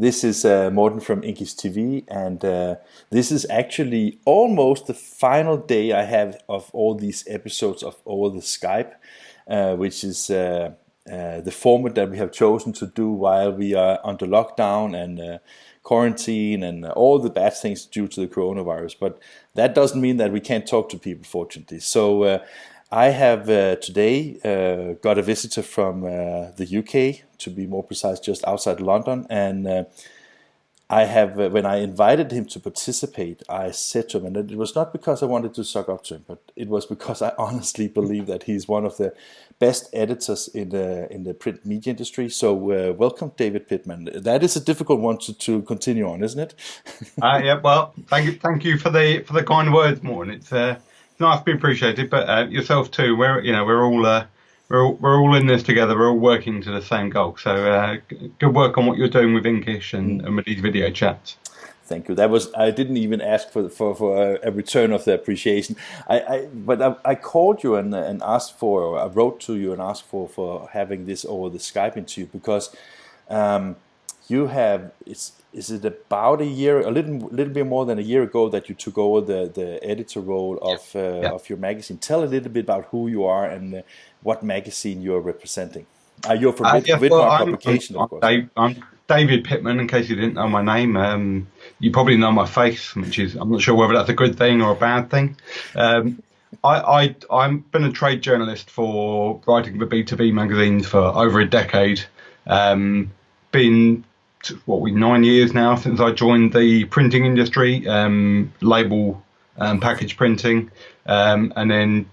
This is Morten from INKISH TV, and this is actually almost the final day I have of all these episodes of Over the Skype, which is the format that we have chosen to do while we are under lockdown and quarantine and all the bad things due to the coronavirus. But that doesn't mean that we can't talk to people, fortunately. So I have today got a visitor from the UK, to be more precise, just outside London, and I have, when I invited him to participate, I said to him, and it was not because I wanted to suck up to him, but it was because I honestly believe that he's one of the best editors in the print media industry. So welcome, David Pittman. That is a difficult one to continue on, isn't it? Yeah. Well, thank you for the kind words, Morten. It's nice to be appreciated, but yourself too. We're all in this together. We're all working to the same goal. So good work on what you're doing with INKISH and with these video chats. Thank you. I didn't even ask for a return of the appreciation. But I called you and asked for. I wrote to you and asked for having this over the Skype interview because you have. Is it about a year, a little bit more than a year ago, that you took over the editor role of your magazine? Tell a little bit about who you are and what magazine you're representing. You're from Pittman publication, of course. I'm David Pittman, in case you didn't know my name. You probably know my face, which is, I'm not sure whether that's a good thing or a bad thing. I've been a trade journalist for writing for B2B magazines for over a decade. Been 9 years now since I joined the printing industry, label package printing, and then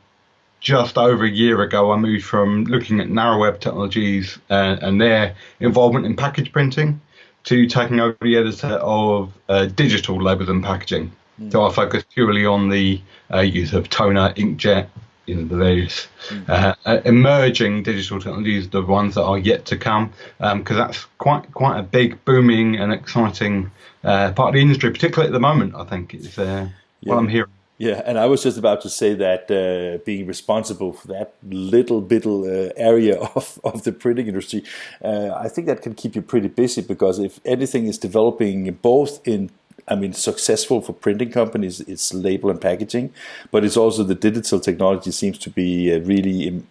just over a year ago I moved from looking at narrow web technologies and their involvement in package printing to taking over the editor of digital labels and packaging. So I focus purely on the use of toner, inkjet, the various emerging digital technologies, the ones that are yet to come, because that's quite a big, booming and exciting part of the industry, particularly at the moment. I think it's what I'm hearing. Yeah, and I was just about to say that being responsible for that little area of the printing industry, I think that can keep you pretty busy, because if anything is developing both in, successful for printing companies, it's label and packaging, but it's also the digital technology seems to be really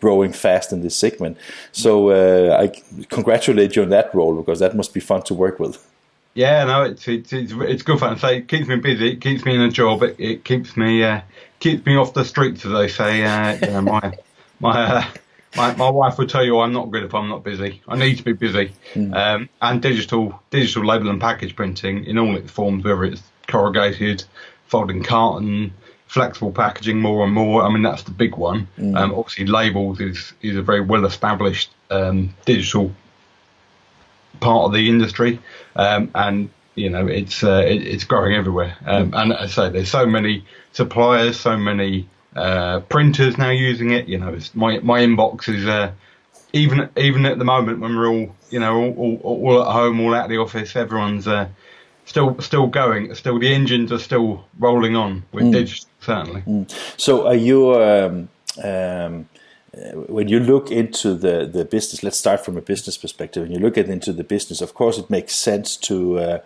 growing fast in this segment. So I congratulate you on that role, because that must be fun to work with. Yeah, no, it's good fun. So it keeps me busy, it keeps me in a job, it keeps me off the streets, as they say. My wife would tell you I'm not good if I'm not busy. I need to be busy. And digital label and package printing in all its forms, whether it's corrugated, folding carton, flexible packaging, more and more. That's the big one. Obviously, labels is a very well established digital part of the industry, and it's growing everywhere. And as I say, there's so many suppliers, so many printers now using it. My inbox is even at the moment when we're all at home, all out of the office, everyone's still going. Still, the engines are still rolling on with digital, certainly. So are you? When you look into the business, let's start from a business perspective. When you look into the business, of course, it makes sense to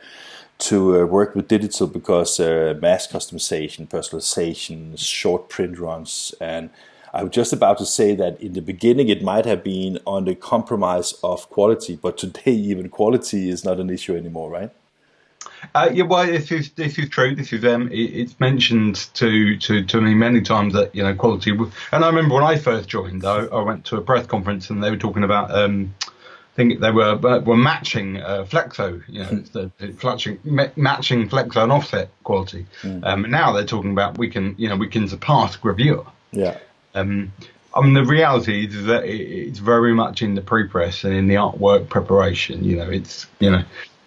work with digital, because mass customization, personalization, short print runs. And I was just about to say that in the beginning it might have been on the compromise of quality, but today even quality is not an issue anymore, right? Well, this is true. This is it's mentioned to me many times that quality. And I remember when I first joined, though, I went to a press conference and they were talking about. I think they were matching flexo. Matching flexo and offset quality. Now they're talking about we can surpass gravure. Yeah. The reality is that it's very much in the pre-press and in the artwork preparation.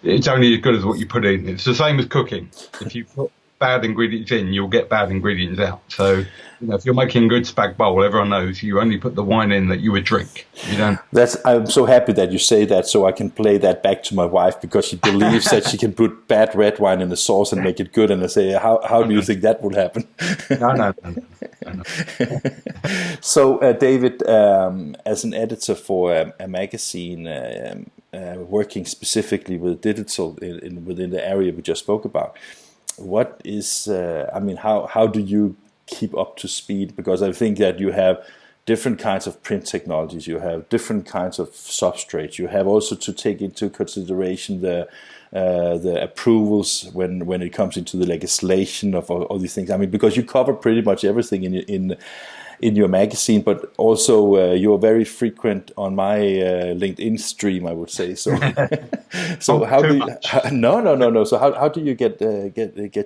It's only as good as what you put in. It's the same as cooking. If you put bad ingredients in, you'll get bad ingredients out. So, if you're making a good spag bowl, everyone knows you only put the wine in that you would drink. You don't. I'm so happy that you say that, so I can play that back to my wife, because she believes that she can put bad red wine in the sauce and make it good. And I say, how do you think that would happen? No. So, David, as an editor for a magazine, working specifically with digital within the area we just spoke about. What is, how do you keep up to speed? Because I think that you have different kinds of print technologies, you have different kinds of substrates, you have also to take into consideration the approvals when it comes into the legislation of all these things. I mean, because you cover pretty much everything in your magazine, but also you're very frequent on my LinkedIn stream, I would say. So, so how do you, no. So how do you get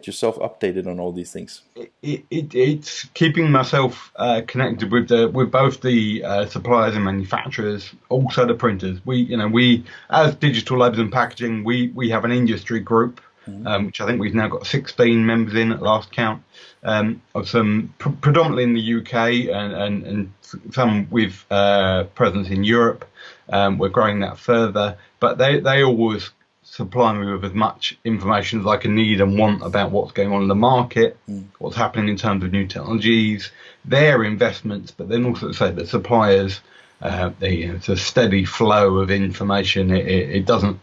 yourself updated on all these things? It's keeping myself connected with both the suppliers and manufacturers, also the printers. We as Digital Labels and Packaging, we have an industry group. Which I think we've now got 16 members in at last count, of some predominantly in the UK and some with presence in Europe. We're growing that further, but they always supply me with as much information as I can need and want about what's going on in the market, what's happening in terms of new technologies, their investments, but then also say the suppliers. It's a steady flow of information. It doesn't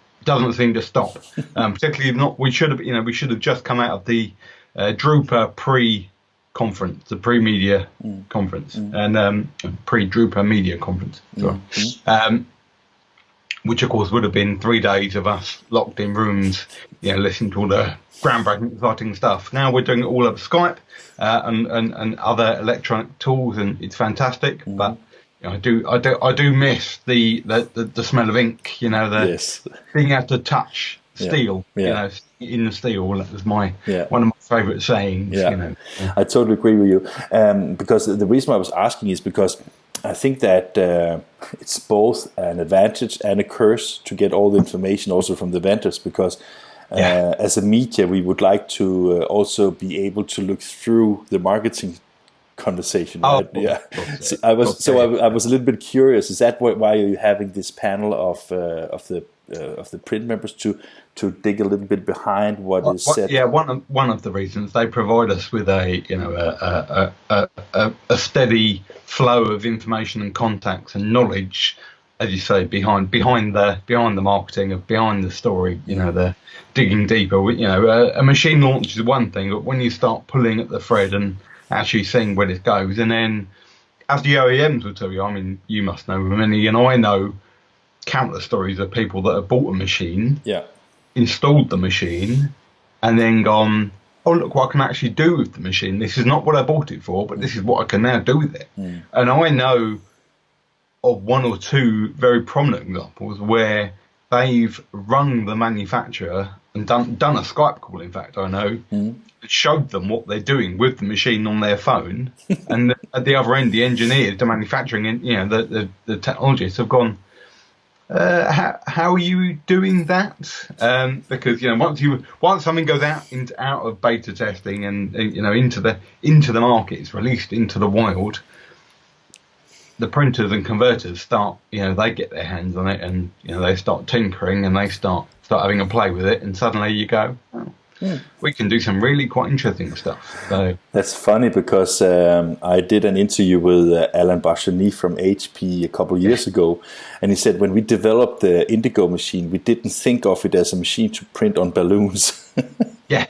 seem to stop. Particularly not. We should have just come out of the Drupa pre-conference, the pre-media conference, and pre-Drupa media conference, which of course would have been 3 days of us locked in rooms, listening to all the groundbreaking, exciting stuff. Now we're doing it all over Skype and other electronic tools, and it's fantastic. But I do miss the smell of ink. Yes. Being able to touch steel. In the steel. That was one of my favourite sayings. Yeah. I totally agree with you. Because the reason I was asking is because I think that it's both an advantage and a curse to get all the information also from the vendors, because as a media we would like to also be able to look through the marketing conversation. Right? So I was a little bit curious. Is that why you're having this panel of the print members to dig a little bit behind what is said? Yeah, one of the reasons they provide us with a steady flow of information and contacts and knowledge, as you say, behind the marketing, behind the story. The digging deeper. A machine launch is one thing, but when you start pulling at the thread and actually seeing where it goes, and then as the OEMs will tell you, I mean, you must know many, and I know countless stories of people that have bought a machine, installed the machine, and then gone, oh, look what I can actually do with the machine. This is not what I bought it for, but this is what I can now do with it. And I know of one or two very prominent examples where they've rung the manufacturer and done a Skype call, in fact, I know, showed them what they're doing with the machine on their phone, and at the other end, the engineers, the manufacturing, and the technologists have gone, how are you doing that? Because once something goes out of beta testing and into the market, it's released into the wild, the printers and converters start, they get their hands on it, and they start tinkering and they start having a play with it, and suddenly you go, we can do some really quite interesting stuff. So that's funny, because I did an interview with Alan Barchani from HP a couple of years ago, and he said when we developed the Indigo machine, we didn't think of it as a machine to print on balloons. Yeah.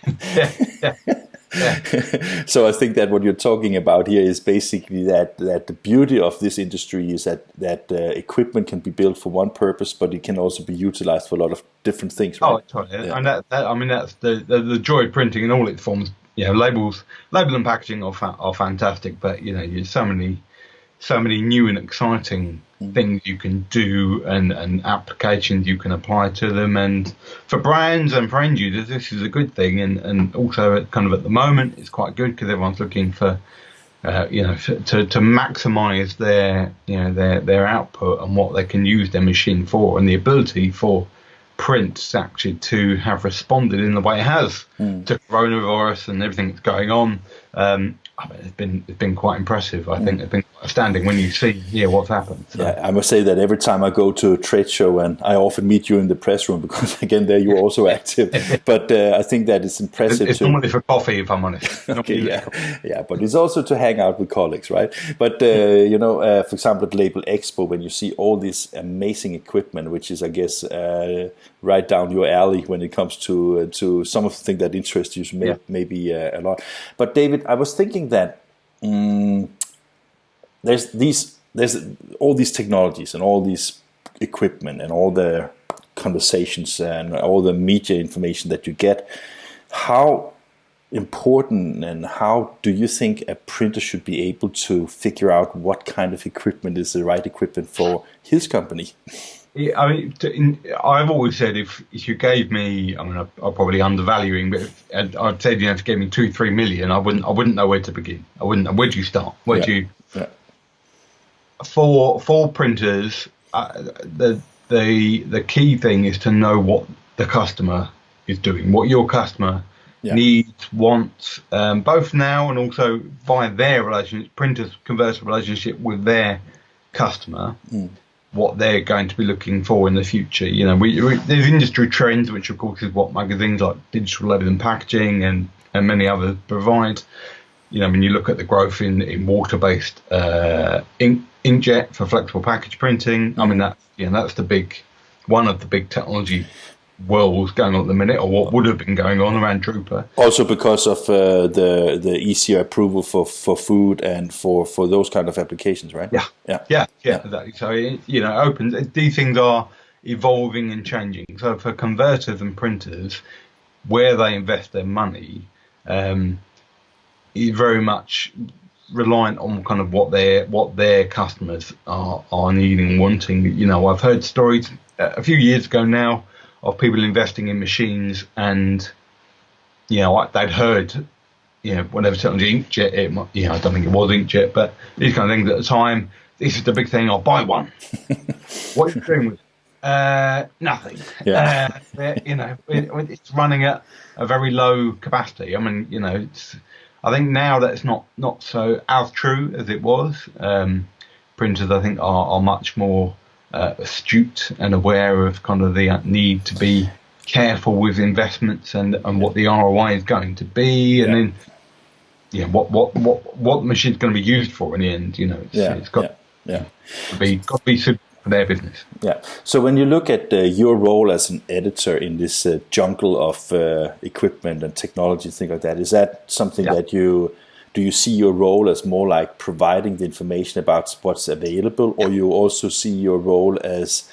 So I think that what you're talking about here is basically that the beauty of this industry is that equipment can be built for one purpose, but it can also be utilized for a lot of different things. Right? Oh, totally. Yeah. And that's the joy of printing in all its forms. Label and packaging are fantastic, but there's so many new and exciting things you can do and applications you can apply to them, and for brands and for end users this is a good thing, and also kind of at the moment it's quite good because everyone's looking for to maximize their output and what they can use their machine for, and the ability for print actually to have responded in the way it has to coronavirus and everything that's going on. I mean, it's been quite impressive. I think it's been quite astounding when you hear what's happened. So. Yeah, I must say that every time I go to a trade show, and I often meet you in the press room because again there you're also active. But I think that it's impressive. It's normally for coffee, if I'm honest. Okay, yeah, but it's also to hang out with colleagues, right? But for example, at Label Expo, when you see all this amazing equipment, which is, I guess, right down your alley when it comes to some of the things that interest you, maybe a lot. But David, I was thinking that there's all these technologies and all these equipment and all the conversations and all the media information that you get. How important and how do you think a printer should be able to figure out what kind of equipment is the right equipment for his company? Yeah, I mean, I've always said if you gave me, I mean, I'm probably undervaluing, but I'd said, if you gave me 2-3 million, I wouldn't know where to begin. I wouldn't know, where do you start? Where do you? Yeah. For printers, the key thing is to know what the customer is doing, what your customer needs, wants, both now and also via their relationship. Printers converse a relationship with their customer. What they're going to be looking for in the future. There's industry trends, which of course is what magazines like Digital Letters and Packaging and many others provide. When you look at the growth in water-based inkjet for flexible package printing, I mean that's one of the big technology worlds going on at the minute, or what would have been going on around Drupal. Also because of the easier approval for food and for those kind of applications, right? Yeah. Exactly. So it opens. These things are evolving and changing. So for converters and printers, where they invest their money is very much reliant on kind of what their customers are needing and wanting. I've heard stories a few years ago now of people investing in machines, and they'd heard whatever technology, inkjet, I don't think it was inkjet, but these kind of things at the time. This is the big thing. I'll buy one. What are you doing with it? Nothing. Yeah. It's running at a very low capacity. I mean, I think now that it's not so as true as it was. Printers, I think, are much more astute and aware of kind of the need to be careful with investments and what the ROI is going to be, and then what the machine's going to be used for in the end. It's got to be suited for their business. Yeah. So when you look at your role as an editor in this jungle of equipment and technology, things like that, is that something that do you see your role as more like providing the information about what's available, or you also see your role as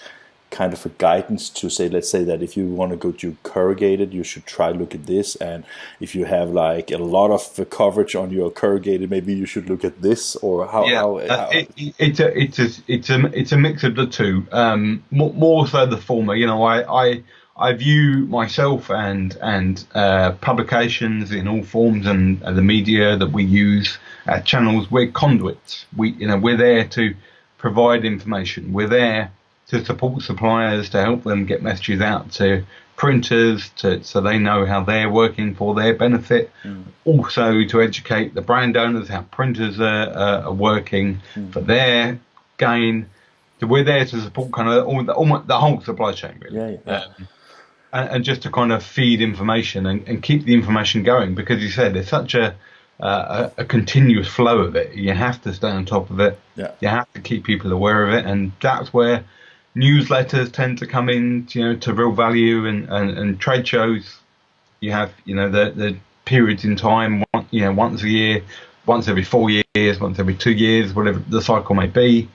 kind of a guidance to say, let's say that if you want to go to corrugated, you should try look at this, and if you have like a lot of coverage on your corrugated, maybe you should look at this, or how? It's a mix of the two. More so the former. I view myself and publications in all forms and the media that we use at channels. We're conduits. We're there to provide information. We're there to support suppliers, to help them get messages out to printers, so they know how they're working for their benefit. Also to educate the brand owners how printers are working for their gain. So we're there to support kind of the whole supply chain, really. And just to kind of feed information and keep the information going, because you said there's such a continuous flow of it. You have to stay on top of it. You have to keep people aware of it, and that's where newsletters tend to come in, to real value, and trade shows. You have, the periods in time, once a year, once every 4 years, once every 2 years, whatever the cycle may be.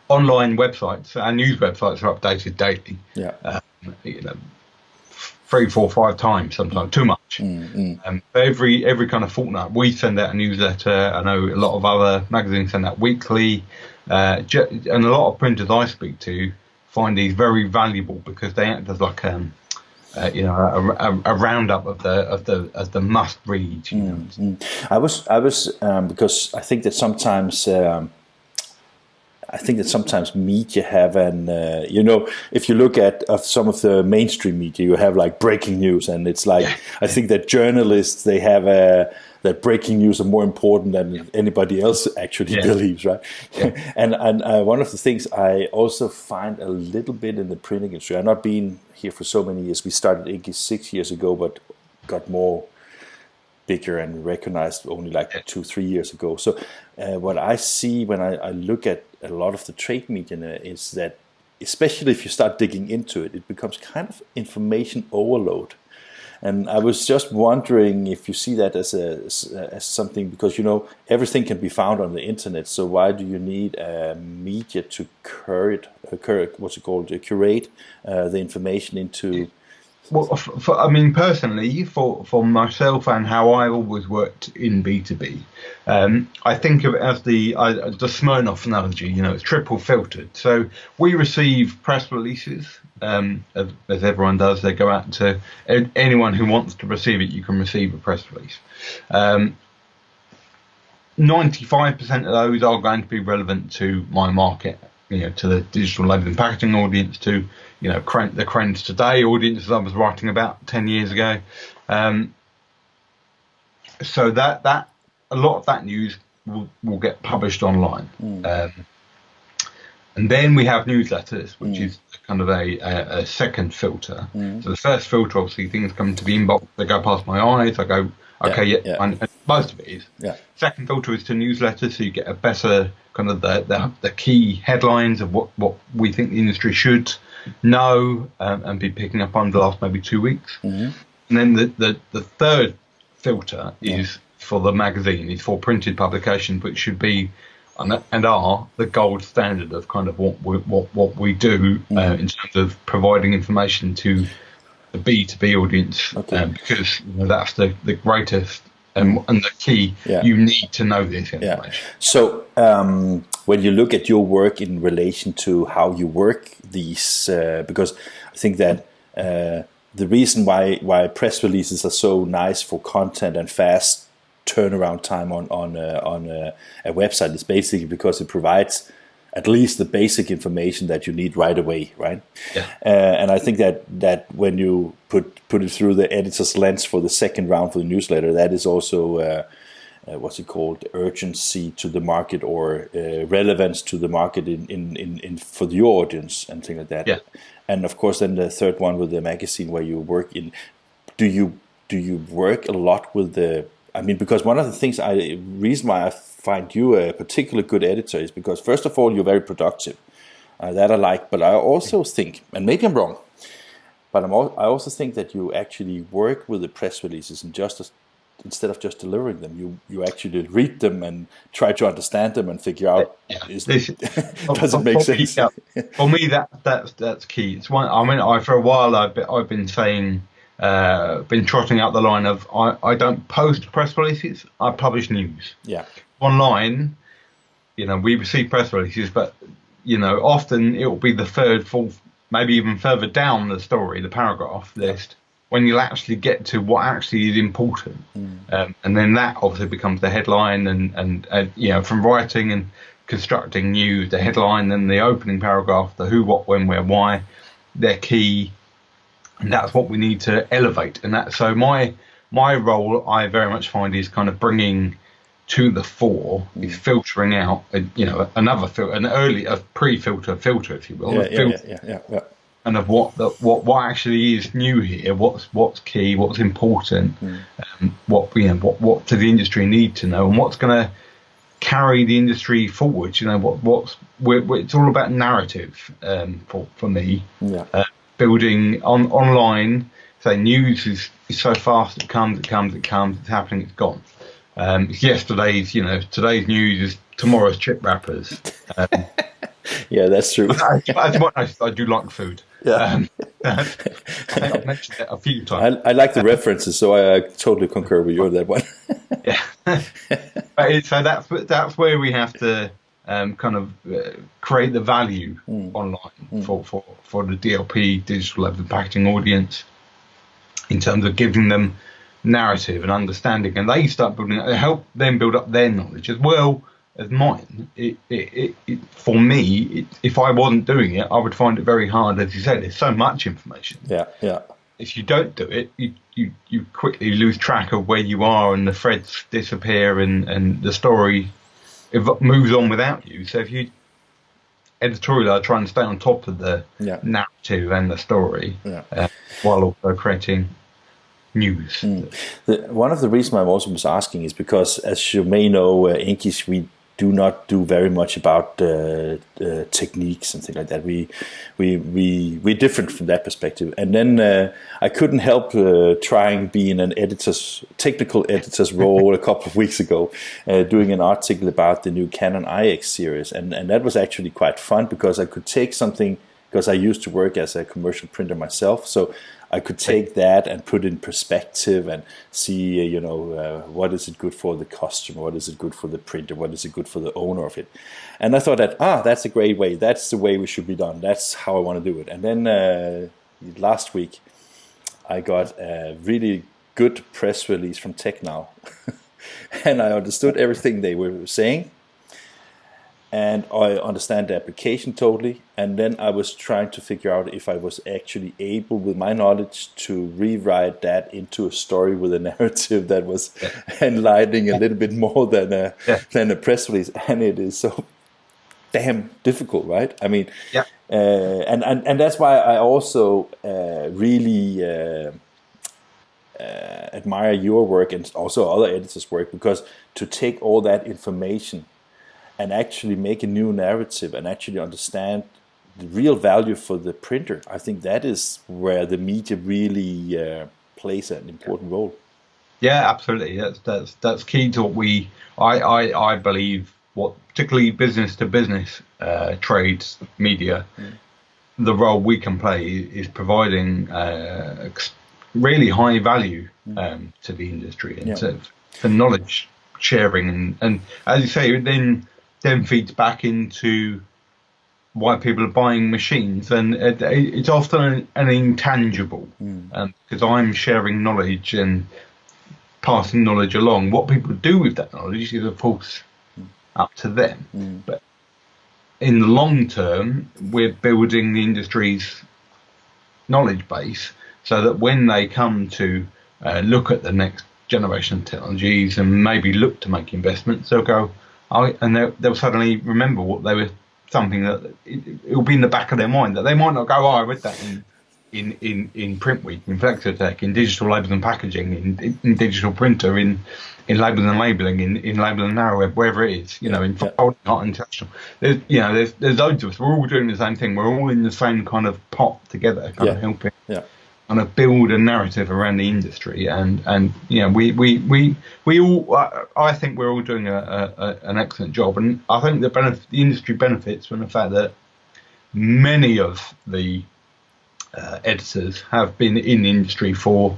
Online websites, our news websites are updated daily. 3, 4, 5 times, sometimes too much. Every kind of fortnight, we send out a newsletter. I know a lot of other magazines send out weekly, and a lot of printers I speak to find these very valuable because they act as like a roundup of the must read. I was because I think that sometimes I think that sometimes media have if you look at some of the mainstream media, you have like breaking news, and it's like, I think that journalists, they have that breaking news are more important than anybody else actually believes, right? And one of the things I also find a little bit in the printing industry, I've not been here for so many years. We started INKISH 6 years ago, but got more bigger and recognized only like 2-3 years ago. So what I see when I look at a lot of the trade media is that, especially if you start digging into it, it becomes kind of information overload. And I was just wondering if you see that as something, because everything can be found on the internet. So why do you need media to curate the information into? Well, personally, for myself and how I always worked in B2B, I think of it as the Smirnoff analogy. It's triple filtered. So we receive press releases, as everyone does. They go out to anyone who wants to receive it. You can receive a press release. 95% of those are going to be relevant to my market, to the digital label and packaging audience, to the Cranes Today audience, as I was writing about 10 years ago. So that a lot of that news will get published online. And then we have newsletters, which is kind of a second filter. So the first filter, obviously, things come to the inbox, they go past my eyes, I go, okay, and most of it is. Second filter is to newsletters, so you get a better kind of the key headlines of what we think the industry should know and be picking up on the last maybe 2 weeks. And then the third filter is for the magazine, is for printed publication, which should be and are the gold standard of kind of what we do in terms of providing information to the B2B audience, because that's the greatest and the key. You need to know this information. So when you look at your work in relation to how you work these, because I think that the reason why press releases are so nice for content and fast turnaround time on a website is basically because it provides at least the basic information that you need right away, right? And I think that when you put it through the editor's lens for the second round for the newsletter, that is also what's it called, urgency to the market, or relevance to the market in for your audience and things like that. And of course, then the third one with the magazine where you work in, do you work a lot with the? I mean, because one of the reason why I find you a particularly good editor is because, first of all, you're very productive. That I like, but I also think, and maybe I'm wrong, but I also think that you actually work with the press releases and instead of just delivering them, you actually read them and try to understand them and figure out does it make sense? For me, that's key. It's one. I mean, for a while I've been saying. Been trotting out the line of I don't post press releases, I publish news. Online, we receive press releases, but often it will be the third, fourth, maybe even further down the story, the paragraph list, when you'll actually get to what actually is important. And then that obviously becomes the headline, and from writing and constructing news, the headline, then the opening paragraph, the who, what, when, where, why, they're key. And that's what we need to elevate. And so my role, I very much find, is kind of bringing to the fore, is filtering out, another filter, a pre-filter filter, if you will, and of what actually is new here, what's key, what's important, what does the industry need to know, and what's going to carry the industry forward. It's all about narrative for me. Building online, say news is so fast, it comes, it's happening, it's gone. Today's news is tomorrow's chip wrappers. That's true. I do like food. I think I've mentioned it a few times. I like the references, so I totally concur with you on that one. So that's where we have to kind of create the value online for the DLP, digital label packaging audience, in terms of giving them narrative and understanding, and they start building, help them build up their knowledge as well as mine, for me, if I wasn't doing it, I would find it very hard. As you said, there's so much information. Yeah, yeah. If you don't do it, you quickly lose track of where you are, and the threads disappear, and the story moves on without you. So if you editorial, I try and stay on top of the narrative and the story, while also creating news. One of the reasons I also was asking is because, as you may know, INKISH, we do not do very much about techniques and things like that. We're different from that perspective. And then I couldn't help trying being an technical editor's role a couple of weeks ago, doing an article about the new Canon IX series, and that was actually quite fun because I could take something, because I used to work as a commercial printer myself, so I could take that and put in perspective and see, what is it good for the customer, what is it good for the printer, what is it good for the owner of it. And I thought that, that's a great way, that's the way we should be done, that's how I want to do it. And then last week, I got a really good press release from TechNow, and I understood everything they were saying, and I understand the application totally. And then I was trying to figure out if I was actually able, with my knowledge, to rewrite that into a story with a narrative that was enlightening a little bit more than a press release. And it is so damn difficult, right? I mean, and that's why I also really admire your work and also other editors' work, because to take all that information and actually make a new narrative and actually understand the real value for the printer, I think that is where the media really plays an important role. Yeah, absolutely. That's key to what I believe, what particularly business to business trades media, the role we can play is providing really high value to the industry and to knowledge sharing, and as you say, then feeds back into why people are buying machines, and it's often an intangible, because I'm sharing knowledge and passing knowledge along. What people do with that knowledge is, of course, up to them. But in the long term, we're building the industry's knowledge base so that when they come to look at the next generation of technologies and maybe look to make investments, they'll go, and they'll suddenly remember what they were, something that it will be in the back of their mind, that they might not go, I read that in Print Week, in Flexotech, in Digital Labels and Packaging, in Digital Printer, in Labels and Labelling, in Label and Narrow Web, wherever it is, in Folding Art and Textile. There's loads of us. We're all doing the same thing. We're all in the same kind of pot together, kind of helping. And build a narrative around the industry, and we all, I think we're all doing an excellent job, and I think the industry benefits from the fact that many of the editors have been in the industry for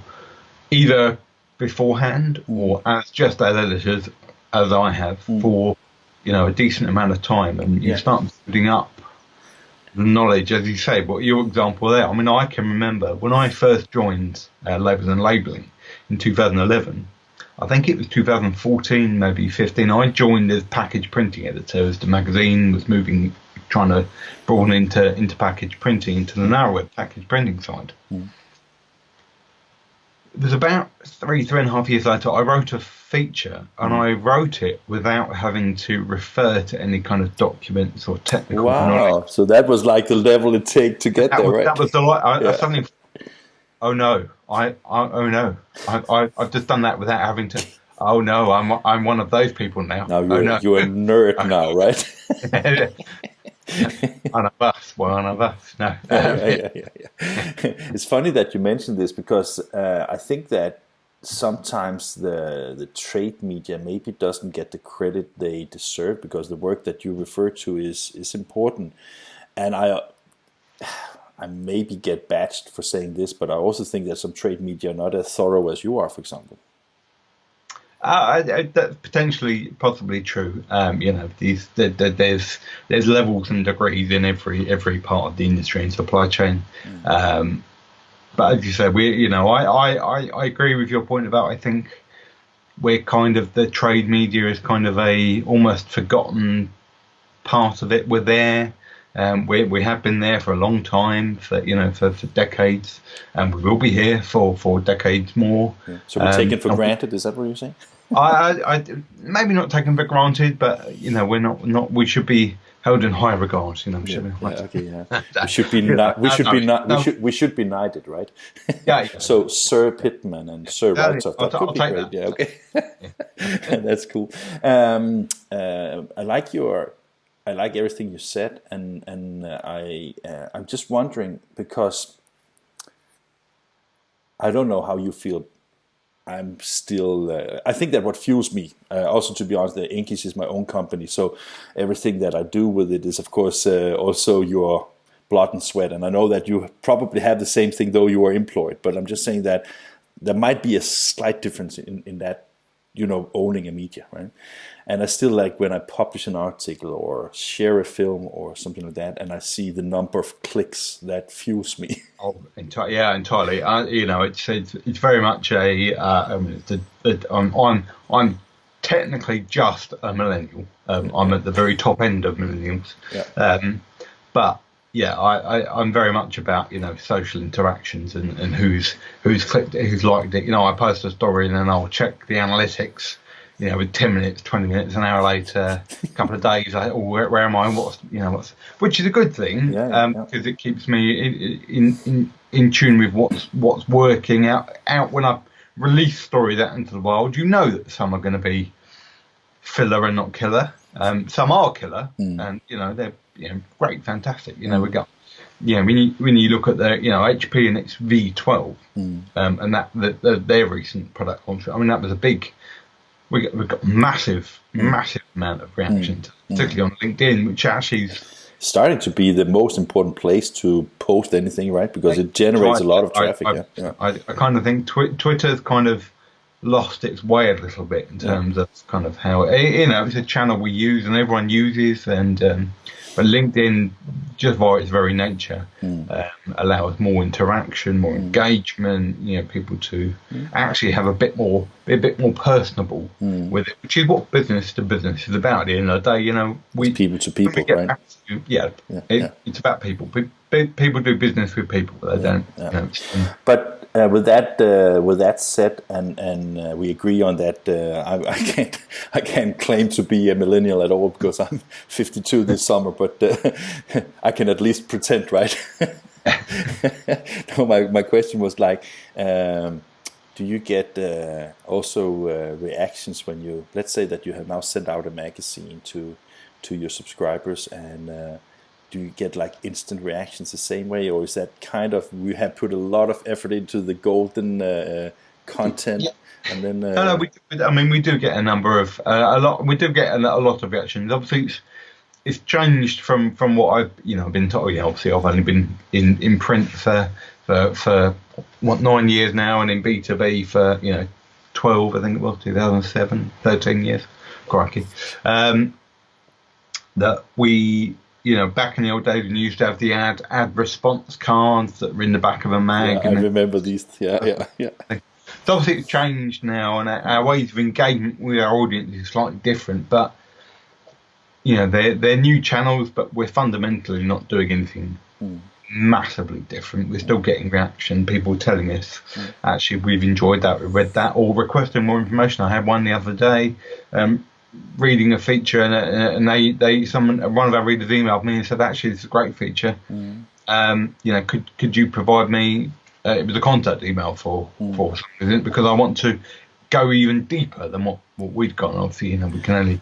either beforehand or as editors as I have for a decent amount of time, and you start building up the knowledge, as you say. But your example there, I mean, I can remember when I first joined Labels and Labelling in 2011. I think it was 2014, maybe 15. I joined as package printing editor as the magazine was trying to broaden into package printing, into the narrow web package printing side. It was about three and a half years later, I wrote a feature, and I wrote it without having to refer to any kind of documents or technical knowledge. So that was like the level it takes to get there, right? That was the I suddenly, I've just done that without having to. Oh no, I'm one of those people now. Now you're a nerd now, right? One of us. No. It's funny that you mentioned this, because I think that sometimes the trade media maybe doesn't get the credit they deserve, because the work that you refer to is important. And I maybe get bashed for saying this, but I also think that some trade media are not as thorough as you are, for example. That's potentially, possibly true. There's levels and degrees in every part of the industry and supply chain. But as you said, I agree with your point about, I think we're kind of, the trade media is kind of a almost forgotten part of it. We're there. We have been there for a long time, for decades, and we will be here for decades more. Yeah. So we're taken for granted. Is that what you're saying? I maybe not taken for granted, but we're not. We should be held in high regard. We should be. We should be. We should be knighted, right? Yeah. So Sir Pittman and Sir Reitoft. That could be great. Yeah. Okay. That's cool. I like everything you said, and I'm just wondering, because I don't know how you feel. I'm still. I think that what fuels me, also, to be honest, the INKISH is my own company, so everything that I do with it is, of course, also your blood and sweat. And I know that you probably have the same thing, though you are employed. But I'm just saying that there might be a slight difference in that, owning a media, right? And I still like when I publish an article or share a film or something like that, and I see the number of clicks, that fuels me. Oh, entirely. It's very much I'm technically just a millennial. I'm at the very top end of millennials. Yeah. But yeah, I'm very much about social interactions and who's clicked it, who's liked it. I post a story and then I'll check the analytics. With 10 minutes, 20 minutes, an hour later, a couple of days, where am I? Which is a good thing, because it keeps me in tune with what's working out. When I release stories out into the world, that some are going to be filler and not killer. Some are killer, and they're great, fantastic. We got when you look at the HP and its V12, and that their recent product launch. I mean, that was a big. We've got massive amount of reactions, particularly on LinkedIn, which actually is starting to be the most important place to post anything, right? Because it generates a lot of traffic. I kind of think Twitter's kind of lost its way a little bit in terms of kind of how it's a channel we use and everyone uses, and but LinkedIn, just by its very nature, allows more interaction, more engagement. People to actually have a bit more personable with it, which is what business to business is about. At the end of the day, it's people to people, right? It's about people. People do business with people. They don't. But with that said, and we agree on that. I can't claim to be a millennial at all, because I'm 52 this summer, but I can at least pretend, right? No, my question was like, do you get also reactions when you, let's say that you have now sent out a magazine to your subscribers, and do you get like instant reactions the same way, or is that kind of, we have put a lot of effort into the golden content, and then no, we do get a number of we do get a lot of reactions. Obviously, it's changed from what I've been told. Obviously, I've only been in print for 9 years now, and in B2B for 12, I think it was 2007, 13 years. Crikey. That we. Back in the old days, we used to have the ad response cards that were in the back of a mag. Yeah, I remember these. Yeah. So obviously it's changed now, and our ways of engagement with our audience is slightly different. But they're new channels, but we're fundamentally not doing anything massively different. We're still getting reaction, people telling us, actually, we've enjoyed that, we've read that, or requesting more information. I had one the other day. Reading a feature, and one of our readers emailed me and said, actually, it's a great feature. Could you provide me? It was a contact email for something, because I want to go even deeper than what we'd got. And obviously, we can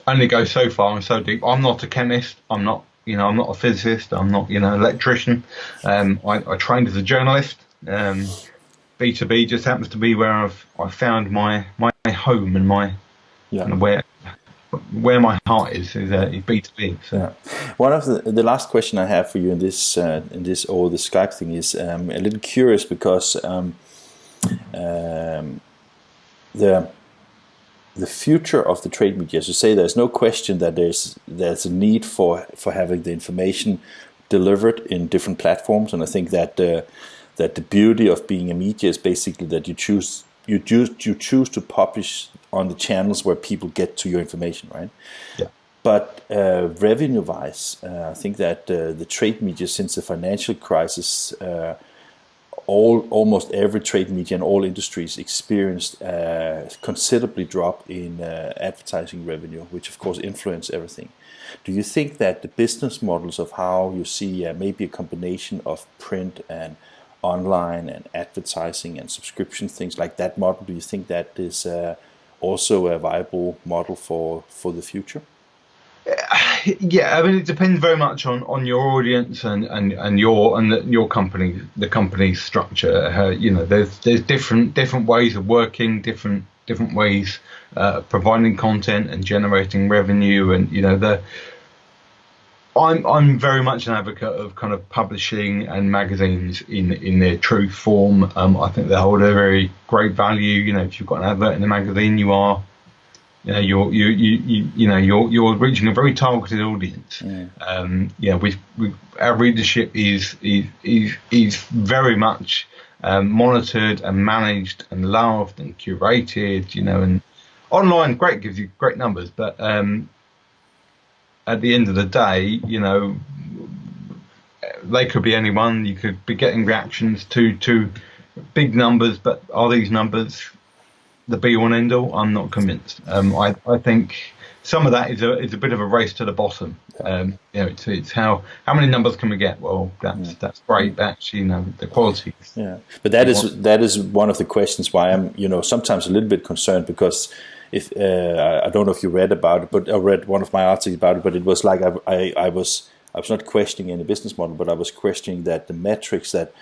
only go so far and so deep. I'm not a chemist. I'm not a physicist. I'm not an electrician. I trained as a journalist. B2B just happens to be where I've found my home and my where my heart is B2B. So. Yeah. One of the last question I have for you in this Over the Skype thing is a little curious, because the future of the trade media, as you say, there's no question that there's a need for having the information delivered in different platforms, and I think that the beauty of being a media is basically that you choose you choose to publish on the channels where people get to your information, right? Yeah. But revenue-wise, I think that the trade media since the financial crisis, almost every trade media in all industries experienced a considerably drop in advertising revenue, which of course influenced everything. Do you think that the business models of how you see maybe a combination of print and online and advertising and subscription, things like that model, do you think that is also a viable model for the future? Yeah, I mean, it depends very much on your audience and your company, the company's structure. There's different ways of working, different ways providing content and generating revenue, and I'm very much an advocate of kind of publishing and magazines in their true form. I think they hold a very great value. If you've got an advert in a magazine, you're reaching a very targeted audience. Our readership is very much monitored and managed and loved and curated. And online, great, gives you great numbers, but at the end of the day, they could be anyone. You could be getting reactions to big numbers, but are these numbers the be all and end all? I'm not convinced. I think some of that is a bit of a race to the bottom. It's how many numbers can we get? Well, that's great, but actually, the quality. Yeah, but that is one of the questions why I'm sometimes a little bit concerned, because if I don't know if you read about it, but I read one of my articles about it. But it was like I was not questioning any business model, but I was questioning that the metrics that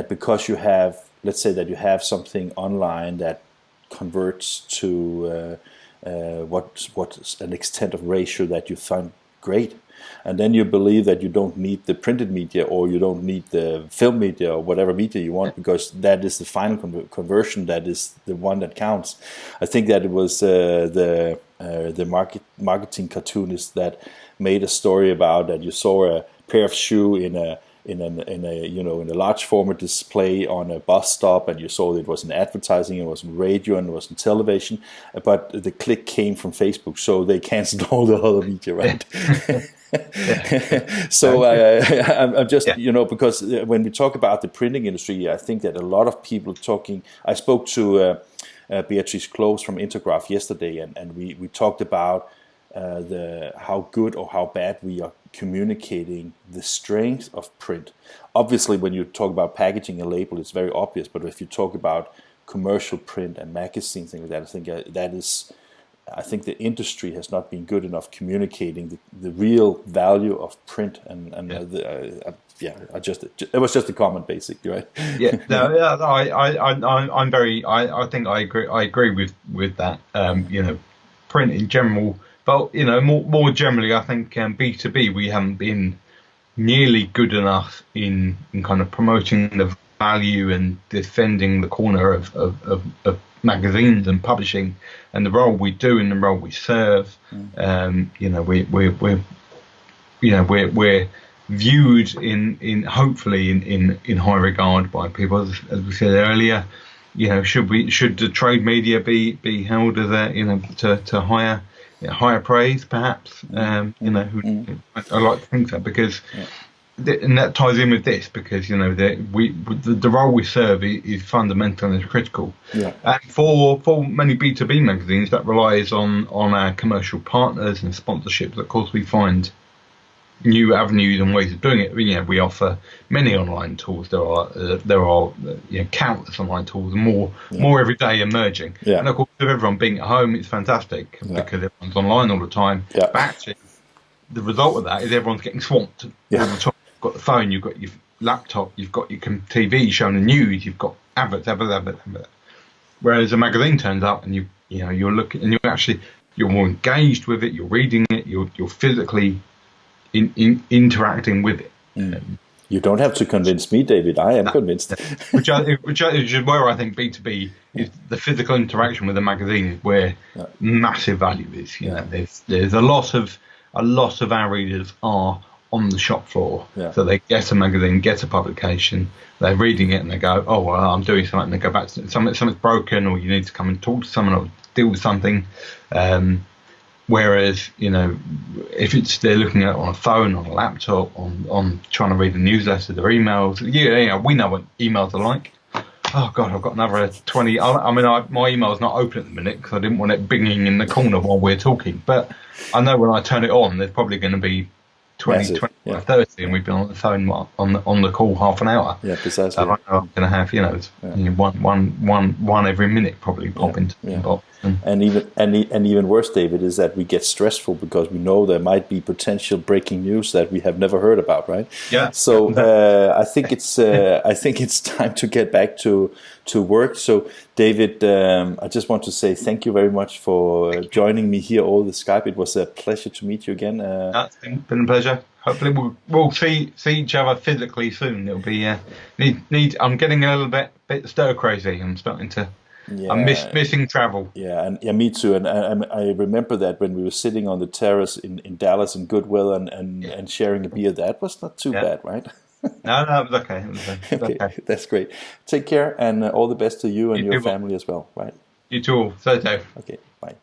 because you have, let's say that you have something online that converts to what's an extent of ratio that you find great, and then you believe that you don't need the printed media or you don't need the film media or whatever media you want, because that is the final conversion, that is the one that counts. I think that it was the marketing cartoonist that made a story about that you saw a pair of shoe in a large format display on a bus stop, and you saw that it was in advertising, it was in radio, and it was in television, but the click came from Facebook, so they canceled all the other media, right? So I'm just because when we talk about the printing industry, I think that a lot of people talking. I spoke to Beatrice Close from Intergraph yesterday, and we talked about how good or how bad we are communicating the strength of print. Obviously, when you talk about packaging and label, it's very obvious. But if you talk about commercial print and magazine, things like that, I think the industry has not been good enough communicating the real value of print. It was just a comment, basically, right? I think I agree with that. Print in general. But more generally, I think B2B, we haven't been nearly good enough in kind of promoting the value and defending the corner of magazines and publishing and the role we do and the role we serve. We're viewed in hopefully in high regard by people, as we said earlier. Should the trade media be held as to higher praise, perhaps? I like to think that, because and that ties in with this, because the role we serve is fundamental and is critical. And for many B2B magazines, that relies on our commercial partners and sponsorships. Of course, we find new avenues and ways of doing it. We offer many online tools. There are countless online tools, more every day emerging. And of course, with everyone being at home, it's fantastic because everyone's online all the time. But actually, the result of that is everyone's getting swamped all the time. You've got the phone, you've got your laptop, you've got your TV showing the news, you've got adverts. Whereas a magazine turns up and you're looking and you're more engaged with it. You're reading it. You're physically interacting with it. You don't have to convince me, David. I am convinced. which is where I think B2B is, the physical interaction with a magazine is where massive value is. There's a lot of our readers are on the shop floor. Yeah. So they get a magazine, get a publication, they're reading it, and they go, "Oh well, I'm doing something." And they go back to something's broken, or you need to come and talk to someone or deal with something. Whereas, if they're looking at it on a phone, on a laptop, on trying to read the newsletter, their emails. We know what emails are like. Oh God, I've got another 20. My email's not open at the minute because I didn't want it binging in the corner while we're talking. But I know when I turn it on, there's probably going to be 20, 25, 30, and we've been on the phone on the call half an hour. Yeah, precisely. So I know I'm going to have one every minute probably pop into the inbox. And even worse, David, is that we get stressful because we know there might be potential breaking news that we have never heard about, right? Yeah. So I think it's time to get back to work. So David, I just want to say thank you very much for joining me here over the Skype. It was a pleasure to meet you again. It's been a pleasure. Hopefully we'll see each other physically soon. It'll be I'm getting a little bit stir crazy. I'm starting to. Yeah. I'm missing travel. Yeah, and me too. And I remember that when we were sitting on the terrace in Dallas in good weather and sharing a beer, that was not too bad, right? No, it was okay. Okay, that's great. Take care, and all the best to you and your family as well, right? You too. So, Dave. Okay, bye.